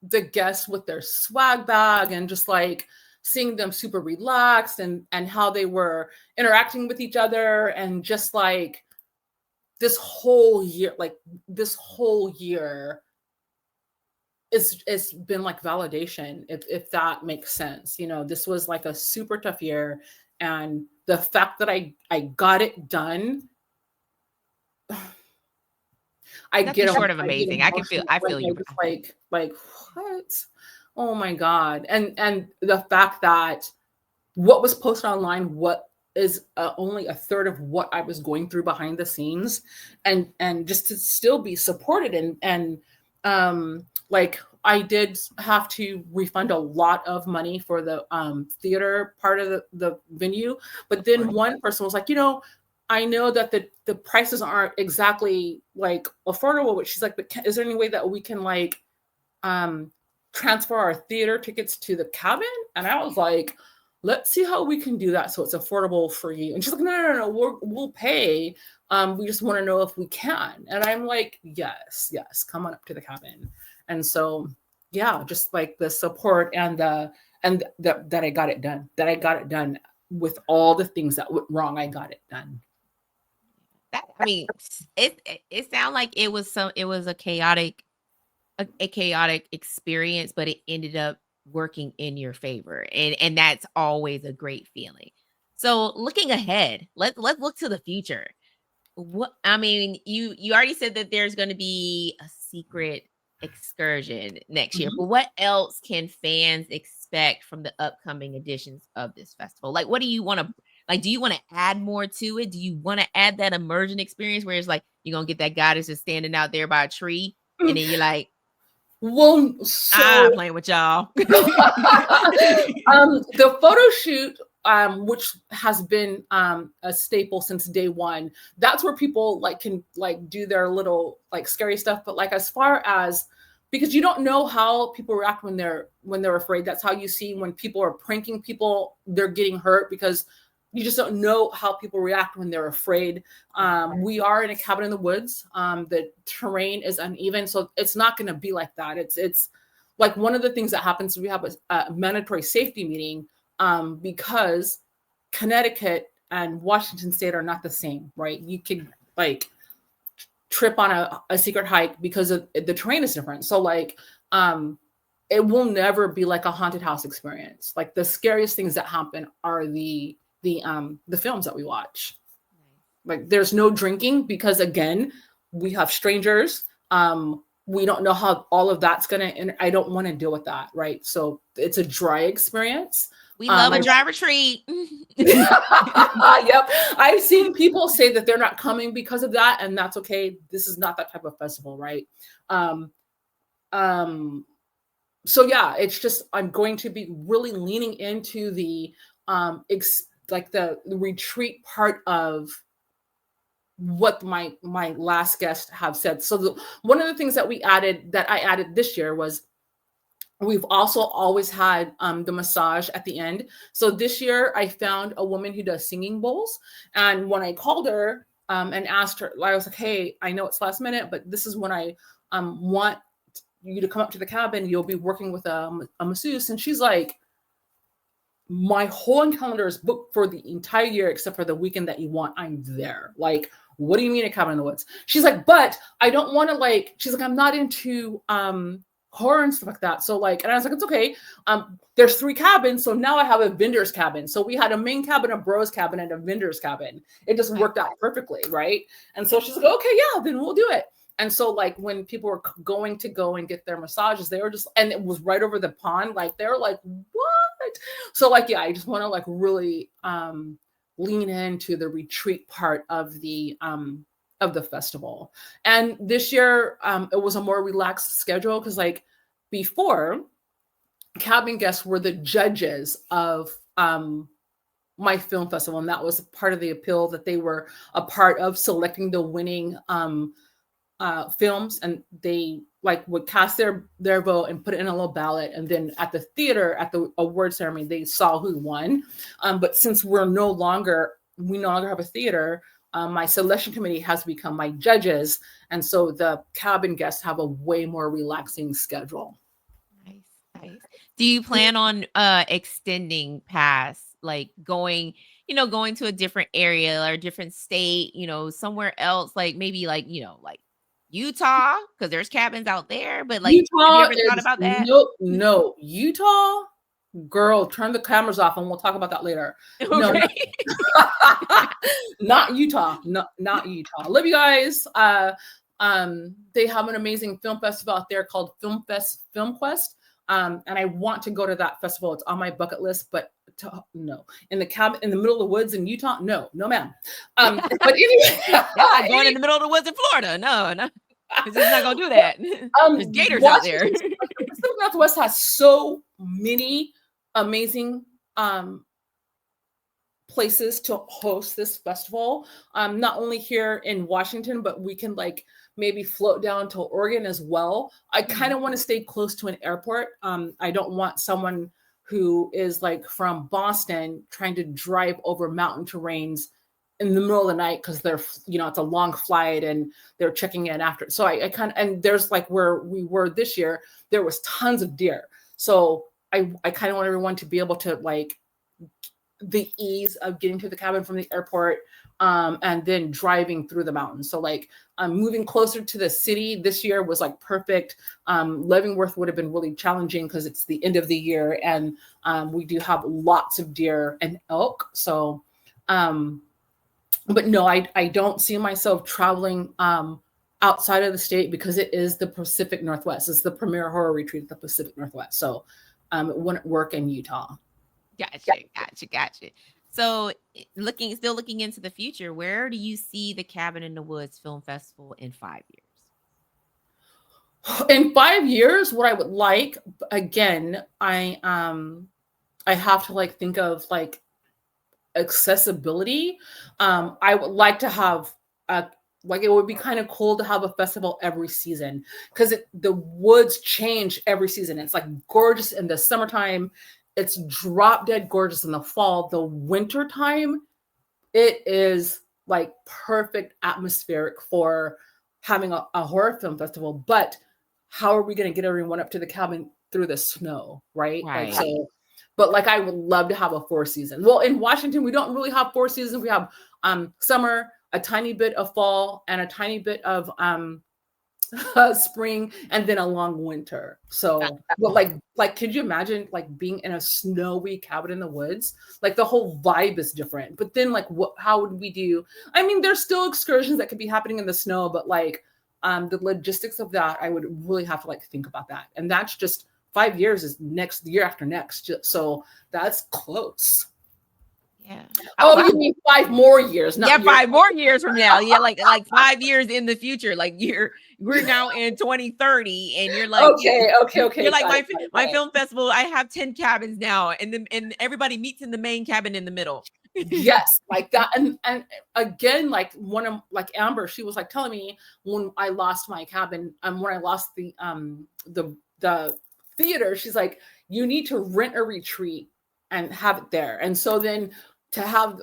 the guests with their swag bag and just like seeing them super relaxed and how they were interacting with each other, and just like this whole year it's been like validation, if that makes sense. You know, this was like a super tough year, and the fact that I got it done, Nothing short of amazing. I feel you. Like what? Oh my God. And the fact that what was posted online, what is only a third of what I was going through behind the scenes, and just to still be supported, and like I did have to refund a lot of money for the theater part of the venue, but then one person was like, you know, I know that the prices aren't exactly like affordable, but she's like, but is there any way that we can like transfer our theater tickets to the cabin? And I was like, let's see how we can do that so it's affordable for you. And she's like, no, we'll pay. We just want to know if we can. And I'm like, yes, come on up to the cabin. And so, yeah, just like the support and that I got it done with all the things that went wrong. I got it done. I mean, it sounded like it was a chaotic experience, but it ended up working in your favor, and that's always a great feeling. So looking ahead, let's look to the future. What I mean, you already said that there's going to be a secret excursion next year, but what else can fans expect from the upcoming editions of this festival? Like, what do you want to like? Do you want to add more to it? Do you want to add that immersion experience where it's like you're gonna get that goddess just standing out there by a tree, and then you're like, well, so I'm playing with y'all. The photo shoot, which has been a staple since day one, that's where people like can like do their little like scary stuff. But like as far as, because you don't know how people react when they're afraid. That's how you see when people are pranking people, they're getting hurt, because you just don't know how people react when they're afraid. We are in a cabin in the woods. The terrain is uneven, so it's not going to be like that. It's like one of the things that happens, we have a mandatory safety meeting because Connecticut and Washington State are not the same, right? You could like trip on a secret hike because the terrain is different. So like it will never be like a haunted house experience. Like the scariest things that happen are the films that we watch. Like there's no drinking because again, we have strangers. We don't know how all of that's gonna, and I don't want to deal with that, right? So it's a dry experience. We love a dry retreat. Yep. I've seen people say that they're not coming because of that, and that's okay. This is not that type of festival, right? So yeah, it's just I'm going to be really leaning into the the retreat part of what my last guest have said. So one of the things that I added this year was we've also always had the massage at the end. So this year I found a woman who does singing bowls. And when I called her and asked her, I was like, hey, I know it's last minute, but this is when I want you to come up to the cabin. You'll be working with a masseuse. And she's like, my whole calendar is booked for the entire year except for the weekend that you want. I'm there. Like, what do you mean a cabin in the woods? She's like, but I don't want to like, she's like, I'm not into horror and stuff like that. So like, and I was like, it's okay. There's 3 cabins. So now I have a vendor's cabin. So we had a main cabin, a bros cabin, and a vendor's cabin. It just worked out perfectly. Right. And so she's like, okay, yeah, then we'll do it. And so like when people were going to go and get their massages, they were just, and it was right over the pond. Like, they were like, what? So like, yeah, I just want to like really lean into the retreat part of the festival. And this year it was a more relaxed schedule because like before, cabin guests were the judges of my film festival, and that was part of the appeal, that they were a part of selecting the winning films, and they like would cast their vote and put it in a little ballot, and then at the theater at the award ceremony they saw who won. But since we no longer have a theater, my selection committee has become my judges, and so the cabin guests have a way more relaxing schedule. Nice. Do you plan on extending past, like going to a different area or a different state, somewhere else, like maybe like Utah, because there's cabins out there, but like Utah, have you ever thought about that? No, Utah, girl, turn the cameras off and we'll talk about that later. Okay. No, not Utah. No, not Utah. Love you guys. They have an amazing film festival out there called Film Quest. And I want to go to that festival. It's on my bucket list, but no. In the cabin in the middle of the woods in Utah, no, ma'am. But anyway, going in the middle of the woods in Florida, no. It's just not gonna do that. There's gators out there. The Pacific Northwest has so many amazing places to host this festival. Not only here in Washington, but we can like maybe float down to Oregon as well. I kind of want to stay close to an airport. I don't want someone who is like from Boston trying to drive over mountain terrains in the middle of the night because they're, it's a long flight and they're checking in after. So I kind of, and there's like where we were this year, there was tons of deer. So I kind of want everyone to be able to like the ease of getting to the cabin from the airport, and then driving through the mountains. So like moving closer to the city this year was like perfect. Leavenworth would have been really challenging because it's the end of the year, and we do have lots of deer and elk. So, but no, I don't see myself traveling outside of the state because it is the Pacific Northwest. It's the premier horror retreat of the Pacific Northwest. So it wouldn't work in Utah. Gotcha. So still looking into the future, where do you see the Cabin in the Woods Film Festival in 5 years? In 5 years, what I would like, again, I have to like think of like accessibility. I would like to have like it would be kind of cool to have a festival every season because the woods change every season. It's like gorgeous in the summertime. It's drop dead gorgeous in the fall. The winter time, it is like perfect atmospheric for having a horror film festival. But how are we going to get everyone up to the cabin through the snow, right? Right. Like, so, but like I would love to have a 4 season. Well, in Washington, we don't really have 4 seasons. We have summer, a tiny bit of fall, and a tiny bit of spring, and then a long winter. So but like could you imagine like being in a snowy cabin in the woods? Like the whole vibe is different. But then like how would we do? I mean, there's still excursions that could be happening in the snow, but like the logistics of that, I would really have to like think about that. And that's just 5 years is next year after next. So that's close. Yeah. Oh, you mean 5 more years? Not 5 more years from now. Yeah, like 5 years in the future. Like we're now in 2030, and you're like, okay. You're like my film festival. I have 10 cabins now, and everybody meets in the main cabin in the middle. Yes, like that. And again, like one of like Amber, she was like telling me when I lost my cabin, when I lost the theater, she's like, you need to rent a retreat and have it there. And so then to have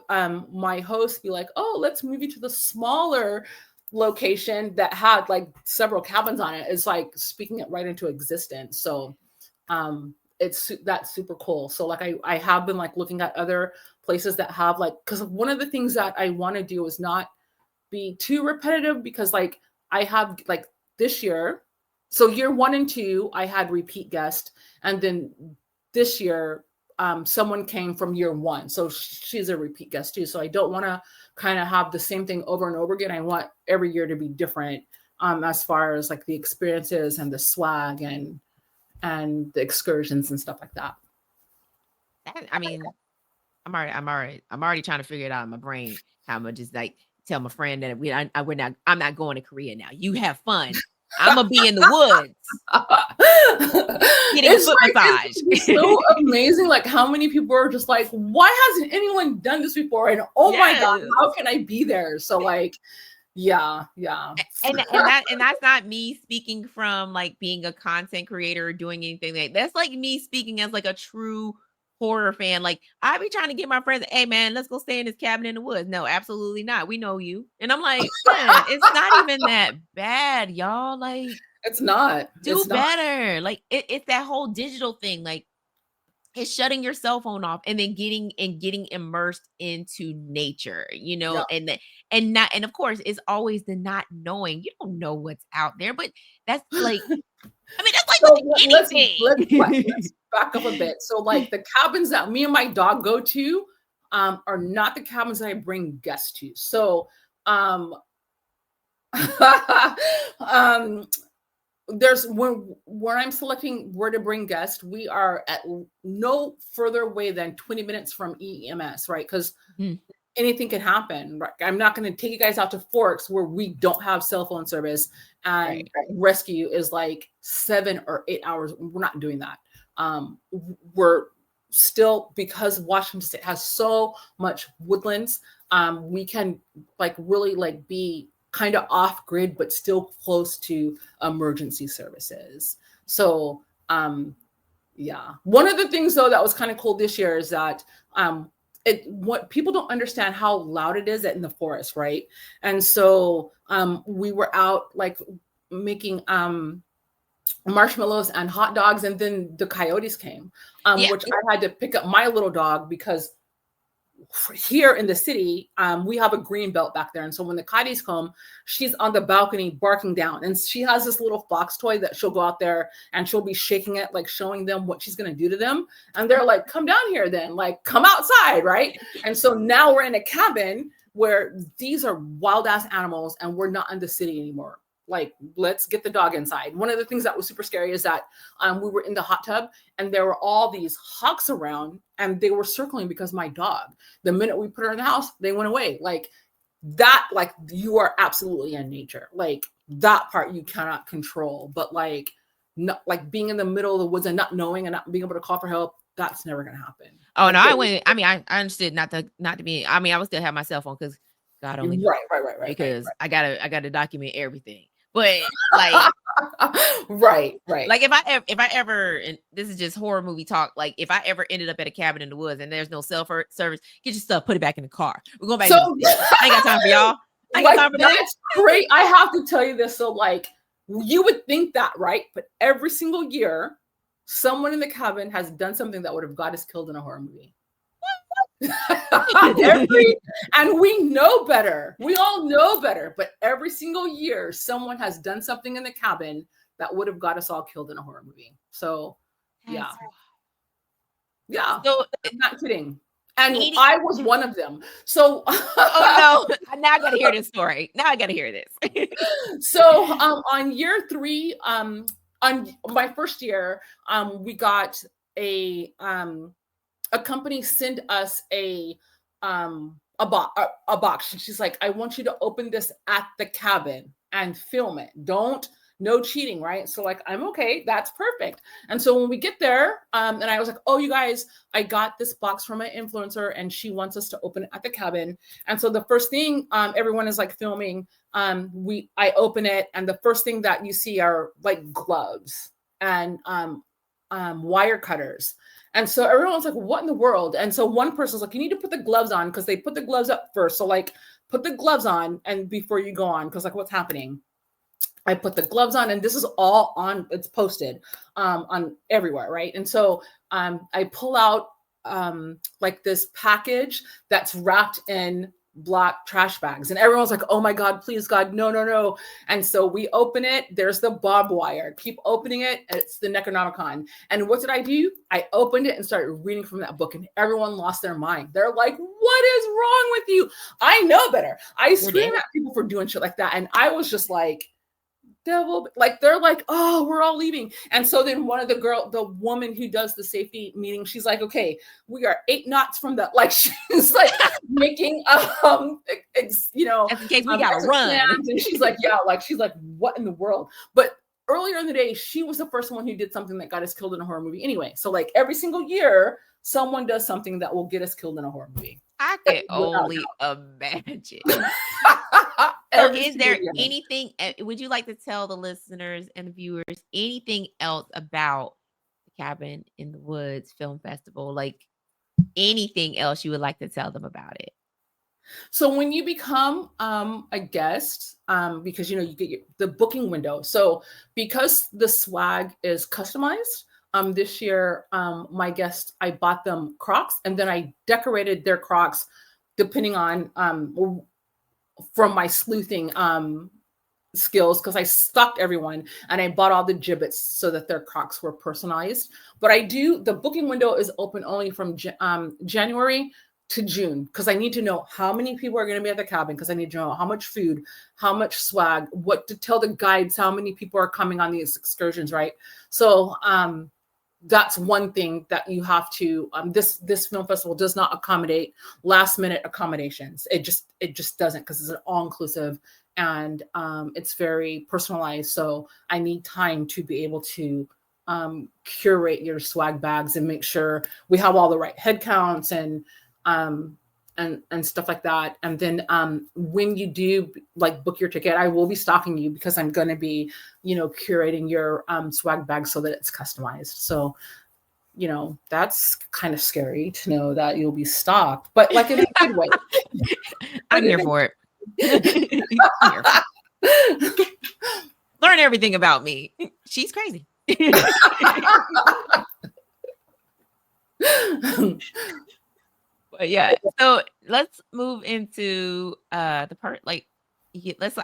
my host be like, oh, let's move you to the smaller location that had like several cabins on it, is like speaking it right into existence. So that's super cool. So like I have been like looking at other places that have like, because one of the things that I want to do is not be too repetitive, because like I have like this year, so year 1 and 2 I had repeat guest, and then this year someone came from year 1, so she's a repeat guest too. So I don't want to kind of have the same thing over and over again. I want every year to be different as far as like the experiences and the swag and the excursions and stuff like that. I mean, I'm already trying to figure it out in my brain how I'm gonna just like tell my friend that I'm not going to Korea now. You have fun. I'm gonna be in the woods getting a foot massage. It's so amazing, like how many people are just like, why hasn't anyone done this before? And oh my god, how can I be there? So like, Yeah. And that's not me speaking from like being a content creator or doing anything like that's like me speaking as like a true horror fan. Like I be trying to get my friends, hey man, let's go stay in this cabin in the woods. No, absolutely not. We know you. And I'm like, man, it's not even that bad, y'all. Like It's not. do better. Like it's that whole digital thing. Like it's shutting your cell phone off and then getting immersed into nature, Yeah. and of course it's always the not knowing. You don't know what's out there, but that's like I mean that's like So with anything. let's back up a bit. So like the cabins that me and my dog go to are not the cabins that I bring guests to. So there's when I'm selecting where to bring guests, we are at no further away than 20 minutes from EMS, right? Because anything can happen. Right? I'm not going to take you guys out to Forks where we don't have cell phone service, and rescue is like 7 or 8 hours. We're not doing that. We're still, because Washington State has so much woodlands, we can like really like be kind of off grid, but still close to emergency services. So, yeah. One of the things though that was kind of cool this year is that what people don't understand how loud it is in the forest, right? And so we were out like making marshmallows and hot dogs, and then the coyotes came, which I had to pick up my little dog because here in the city, we have a green belt back there. And so when the coyotes come, she's on the balcony barking down. And she has this little fox toy that she'll go out there and she'll be shaking it, like showing them what she's going to do to them. And they're like, come down here then, like come outside, right? And so now we're in a cabin where these are wild ass animals and we're not in the city anymore. Like, let's get the dog inside. One of the things that was super scary is that we were in the hot tub and there were all these hawks around and they were circling because my dog, the minute we put her in the house, they went away. Like that, like you are absolutely in nature. Like that part you cannot control, but like, not like being in the middle of the woods and not knowing and not being able to call for help, that's never going to happen. Oh no, I understood not to be, I would still have my cell phone because God only knows. Right. Because I gotta document everything. But like right. Like if I ever, and this is just horror movie talk, like if I ever ended up at a cabin in the woods and there's no cell service, get your stuff, put it back in the car. We're going back. I ain't got time for y'all. I ain't got time for this. That's great. I have to tell you this. So like you would think that, right? But every single year, someone in the cabin has done something that would have got us killed in a horror movie. And we know better. We all know better. But every single year, someone has done something in the cabin that would have got us all killed in a horror movie. So, yeah. So, I'm not kidding. And I was one of them. So, oh no! Now I got to hear this story. Now I got to hear this. So, on year 3, on my first year, we got a company send us a box. And she's like, I want you to open this at the cabin and film it. No cheating, right? So like, I'm okay. That's perfect. And so when we get there, and I was like, oh, you guys, I got this box from an influencer and she wants us to open it at the cabin. And so the first thing, everyone is like filming. I open it and the first thing that you see are like gloves and wire cutters. And so everyone's like, what in the world? And so one person's like, you need to put the gloves on, because they put the gloves up first. So like, put the gloves on and before you go on, because like, what's happening? I put the gloves on and this is all on, it's posted on everywhere, right? And so I pull out like this package that's wrapped in black trash bags, and everyone's like, oh my God, please God, no. And so we open it, there's the barbed wire, keep opening it, it's the Necronomicon. And what did I do? I opened it and started reading from that book, and everyone lost their mind. They're like, what is wrong with you? I know better. I scream at people for doing shit like that. And I was just like, devil, like they're like, oh, we're all leaving. And so then one of the woman who does the safety meeting, she's like, okay, we are 8 knots from the, like she's like making you know, in case we gotta run. And she's like, yeah, like she's like, what in the world? But earlier in the day, she was the first one who did something that got us killed in a horror movie anyway. So like every single year, someone does something that will get us killed in a horror movie. I can only imagine. So is there anything, would you like to tell the listeners and viewers anything else about the Cabin in the Woods Film Festival? Like anything else you would like to tell them about it? So when you become a guest, because you get the booking window. So because the swag is customized, this year my guests, I bought them Crocs and then I decorated their Crocs depending on from my sleuthing skills, because I stalked everyone and I bought all the gibbets so that their Crocs were personalized. But the booking window is open only from January to June, because I need to know how many people are going to be at the cabin, because I need to know how much food, how much swag, what to tell the guides, how many people are coming on these excursions, right? So that's one thing that you have to, this film festival does not accommodate last minute accommodations. It just doesn't, because it's an all inclusive and it's very personalized. So I need time to be able to curate your swag bags and make sure we have all the right head counts and stuff like that. And then when you do like book your ticket, I will be stalking you because I'm going to be, curating your swag bag so that it's customized. So, that's kind of scary to know that you'll be stalked, but like in a good way. I'm here for it. Learn everything about me. She's crazy. But yeah, so let's move into the part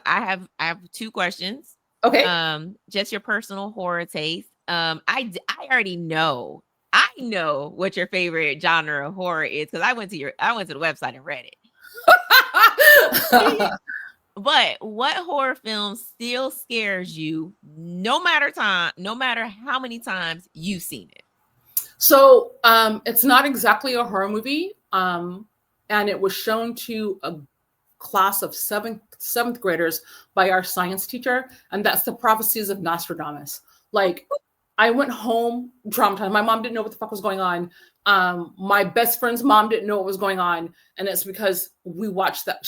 I have two questions. Okay. Just your personal horror taste. I already know. I know what your favorite genre of horror is because I went to the website and read it. But what horror film still scares you no matter how many times you've seen it? So it's not exactly a horror movie. And it was shown to a class of seventh graders by our science teacher. And that's The Prophecies of Nostradamus. Like, I went home traumatized. My mom didn't know what the fuck was going on. My best friend's mom didn't know what was going on. And it's because we watched that.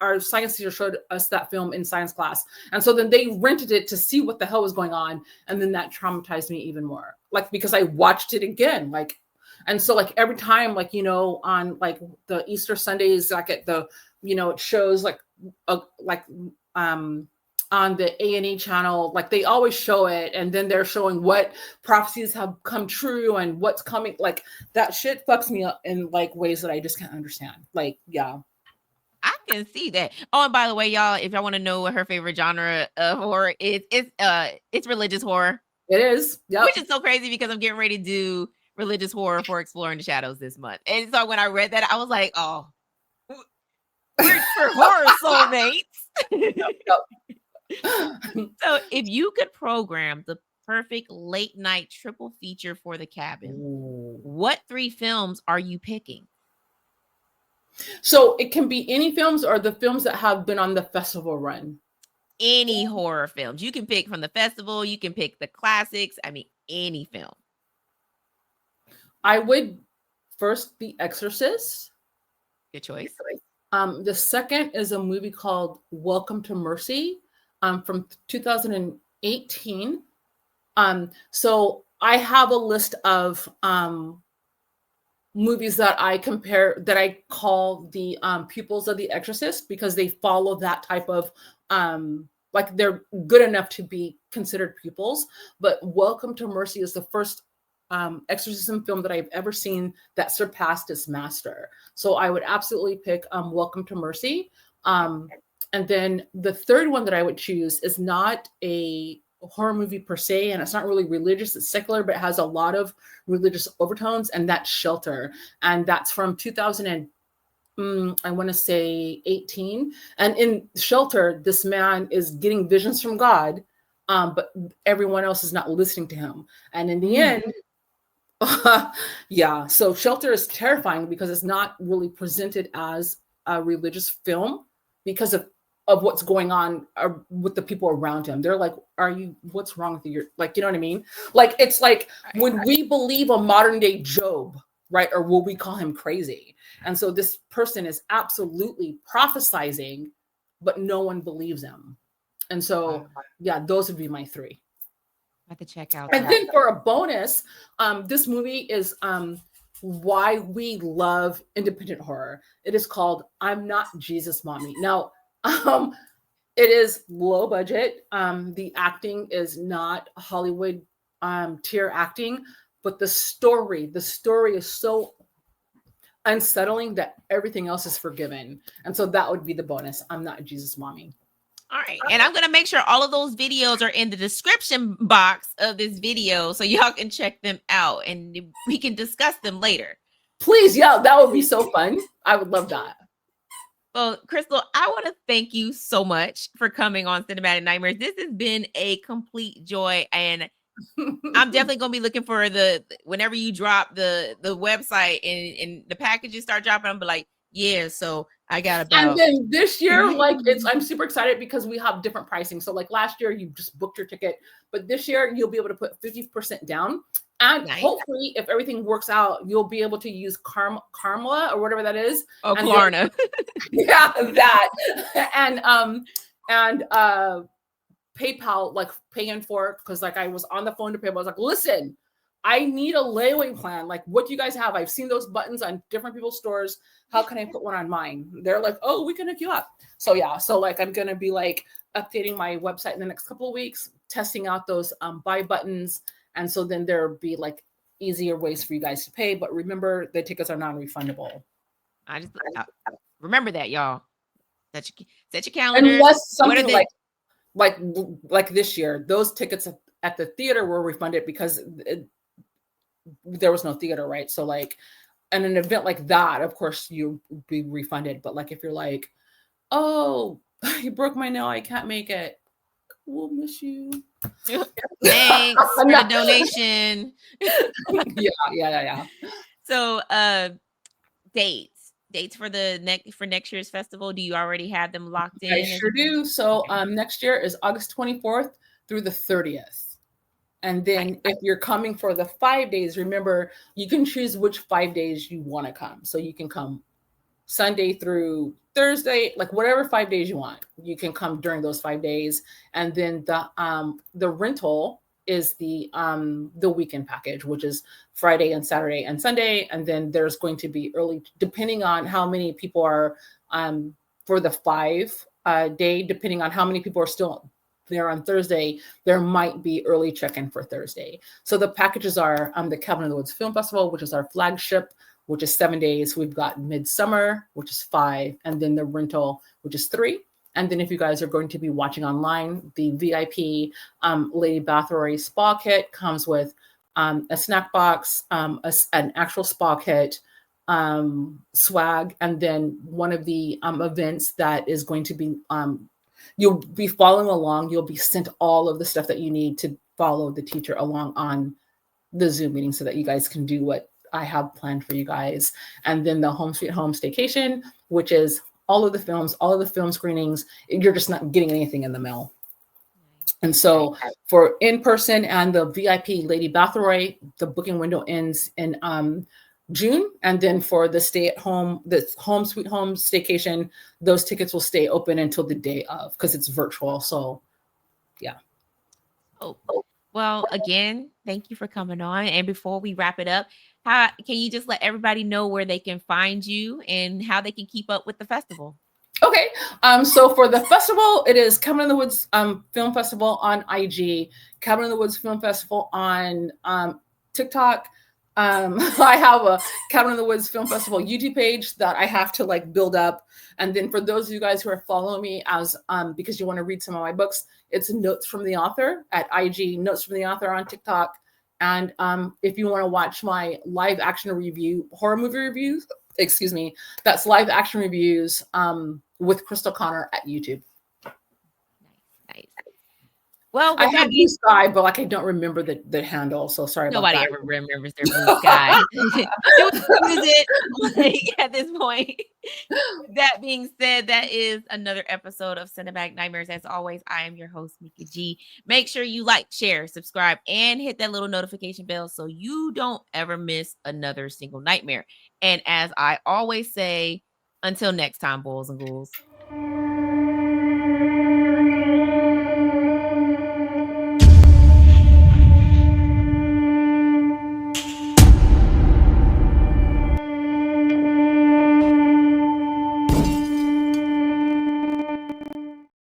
Our science teacher showed us that film in science class. And so then they rented it to see what the hell was going on. And then that traumatized me even more. Like, because I watched it again, like, and so like every time, like, on like the Easter Sundays, like at the, it shows like on the A&E channel, like they always show it. And then they're showing what prophecies have come true and what's coming. Like that shit fucks me up in like ways that I just can't understand. Like, yeah. I can see that. Oh, and by the way, y'all, if y'all want to know what her favorite genre of horror is, it's religious horror. It is. Yeah. Which is so crazy because I'm getting ready to do religious horror for Exploring the Shadows this month. And so when I read that, I was like, oh, we're horror soulmates. So if you could program the perfect late night triple feature for the cabin, what 3 films are you picking? So it can be any films or the films that have been on the festival run. Any horror films. You can pick from the festival. You can pick the classics. I mean, any film. I would first The Exorcist. Good choice. The second is a movie called Welcome to Mercy from 2018. So I have a list of movies that I call the pupils of The Exorcist, because they follow that type of like they're good enough to be considered pupils. But Welcome to Mercy is the first exorcism film that I've ever seen that surpassed its master. So I would absolutely pick Welcome to Mercy. And then the third one that I would choose is not a horror movie per se, and it's not really religious, it's secular, but it has a lot of religious overtones, and that's Shelter. And that's from 2018. And in Shelter, this man is getting visions from God, but everyone else is not listening to him. And in the end, yeah, so Shelter is terrifying because it's not really presented as a religious film because of what's going on with the people around him. They're like, what's wrong with you? You're like, you know what I mean? Like, it's like when we believe a modern day Job, right? Or will we call him crazy? And so this person is absolutely prophesizing but no one believes him. And so, yeah, those would be my 3. I have to check out. And then for a bonus, this movie is why we love independent horror. It is called I'm Not Jesus Mommy. Now, it is low budget. The acting is not Hollywood tier acting, but the story is so unsettling that everything else is forgiven. And so that would be the bonus. I'm Not Jesus Mommy. All right. And I'm going to make sure all of those videos are in the description box of this video so y'all can check them out and we can discuss them later. Please, yeah, that would be so fun. I would love that. Well, Crystal, I want to thank you so much for coming on Cinematic Nightmares. This has been a complete joy, and I'm definitely going to be looking for whenever you drop the website and the packages start dropping, I'm be like, yeah, so I got about. And then this year, like I'm super excited because we have different pricing. So like last year, you just booked your ticket, but this year you'll be able to put 50% down. And hopefully, if everything works out, you'll be able to use Karmla or whatever that is. Oh, Klarna. Yeah, that. And PayPal, like paying for it, because like I was on the phone to PayPal. I was like, listen, I need a layaway plan. Like, what do you guys have? I've seen those buttons on different people's stores. How can I put one on mine? They're like, oh, we can hook you up. So yeah, so like I'm gonna be like updating my website in the next couple of weeks, testing out those buy buttons. And so then there'll be like easier ways for you guys to pay. But remember, the tickets are non-refundable. I remember that, y'all. Set your calendar. Unless something like this year, those tickets at the theater were refunded because there was no theater, right? So like, and an event like that, of course, you'll be refunded. But like if you're like, oh, you broke my nail, I can't make it. We'll miss you. Thanks for the donation. Yeah. So dates for next year's festival, do you already have them locked in? I sure do. So next year is August 24th through the 30th. And then if you're coming for the 5 days, remember you can choose which 5 days you want to come. So you can come Sunday through Thursday, like whatever 5 days you want, you can come during those 5 days. And then the rental is the weekend package, which is Friday and Saturday and Sunday. And then there's going to be early, depending on how many people are for the 5 day, depending on how many people are still there on Thursday, there might be early check-in for Thursday. So the packages are the Cabin in the Woods Film Festival, which is our flagship, which is 7 days. We've got Midsummer, which is 5, and then the rental, which is 3. And then if you guys are going to be watching online, the VIP Lady Bathory spa kit comes with a snack box, an actual spa kit, swag, and then one of the events that is going to be, you'll be following along. You'll be sent all of the stuff that you need to follow the teacher along on the Zoom meeting so that you guys can do what I have planned for you guys. And then the Home Sweet Home Staycation, which is all of the film screenings. You're just not getting anything in the mail. And so for in-person and the VIP Lady Bathory, the booking window ends in June. And then for the the Home Sweet Home Staycation, those tickets will stay open until the day of, because it's virtual. So yeah. Oh, well, again, thank you for coming on. And before we wrap it up, can you just let everybody know where they can find you and how they can keep up with the festival? Okay. So for the festival, it is Cabin in the Woods Film Festival on IG, Cabin in the Woods Film Festival on TikTok. I have a Cabin in the Woods Film Festival YouTube page that I have to like build up. And then for those of you guys who are following me as because you want to read some of my books, it's Notes from the Author at IG, Notes from the Author on TikTok. And if you want to watch my live action horror movie reviews, that's live action reviews with Crystal Connor at YouTube. Nice. Well, I have Blue Sky, but like I don't remember the handle, so sorry about that. Nobody ever remembers their Blue Sky. At this point. That being said, that is another episode of Cinematic Nightmares. As always, I am your host, Mika G. Make sure you like, share, subscribe, and hit that little notification bell so you don't ever miss another single nightmare. And as I always say, until next time, boys and ghouls.